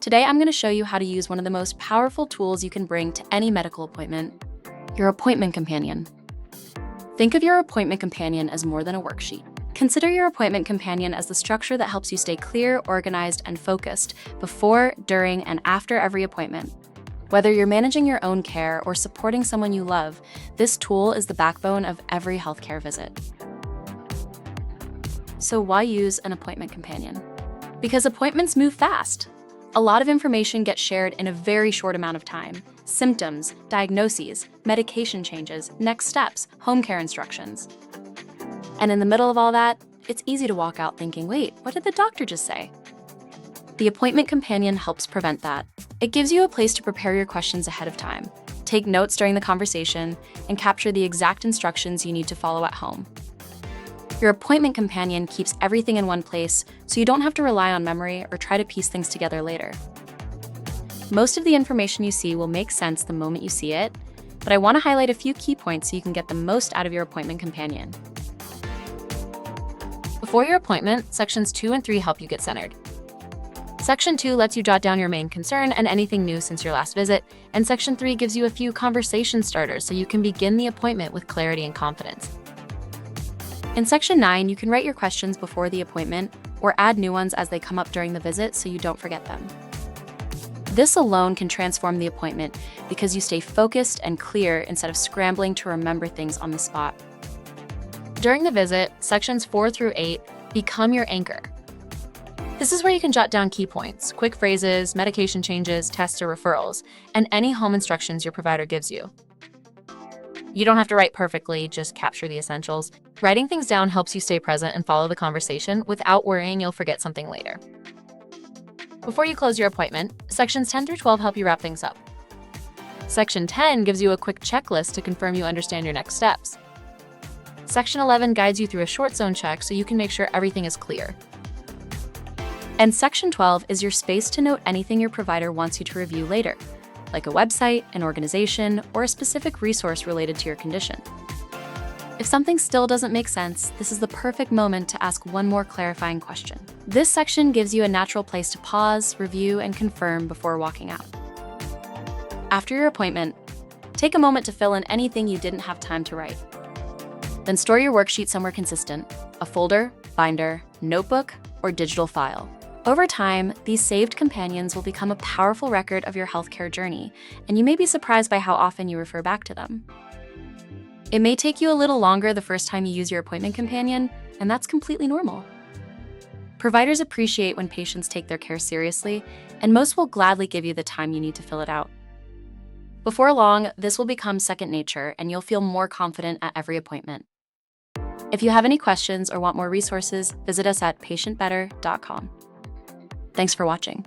Today, I'm going to show you how to use one of the most powerful tools you can bring to any medical appointment, your appointment companion. Think of your appointment companion as more than a worksheet. Consider your appointment companion as the structure that helps you stay clear, organized, and focused before, during, and after every appointment. Whether you're managing your own care or supporting someone you love, this tool is the backbone of every healthcare visit. So why use an appointment companion? Because appointments move fast. A lot of information gets shared in a very short amount of time. Symptoms, diagnoses, medication changes, next steps, home care instructions. And in the middle of all that, it's easy to walk out thinking, wait, what did the doctor just say? The appointment companion helps prevent that. It gives you a place to prepare your questions ahead of time, take notes during the conversation, and capture the exact instructions you need to follow at home. Your appointment companion keeps everything in one place, so you don't have to rely on memory or try to piece things together later. Most of the information you see will make sense the moment you see it, but I want to highlight a few key points so you can get the most out of your appointment companion. Before your appointment, sections 2 and 3 help you get centered. Section 2 lets you jot down your main concern and anything new since your last visit, and Section 3 gives you a few conversation starters so you can begin the appointment with clarity and confidence. In Section 9, you can write your questions before the appointment or add new ones as they come up during the visit so you don't forget them. This alone can transform the appointment because you stay focused and clear instead of scrambling to remember things on the spot. During the visit, Sections 4 through 8 become your anchor. This is where you can jot down key points, quick phrases, medication changes, tests or referrals, and any home instructions your provider gives you. You don't have to write perfectly, just capture the essentials. Writing things down helps you stay present and follow the conversation without worrying you'll forget something later. Before you close your appointment, Sections 10 through 12 help you wrap things up. Section 10 gives you a quick checklist to confirm you understand your next steps. Section 11 guides you through a short zone check so you can make sure everything is clear. And Section 12 is your space to note anything your provider wants you to review later, like a website, an organization, or a specific resource related to your condition. If something still doesn't make sense, this is the perfect moment to ask one more clarifying question. This section gives you a natural place to pause, review, and confirm before walking out. After your appointment, take a moment to fill in anything you didn't have time to write. Then store your worksheet somewhere consistent, a folder, binder, notebook, or digital file. Over time, these saved companions will become a powerful record of your healthcare journey, and you may be surprised by how often you refer back to them. It may take you a little longer the first time you use your appointment companion, and that's completely normal. Providers appreciate when patients take their care seriously, and most will gladly give you the time you need to fill it out. Before long, this will become second nature, and you'll feel more confident at every appointment. If you have any questions or want more resources, visit us at patientbetter.com. Thanks for watching.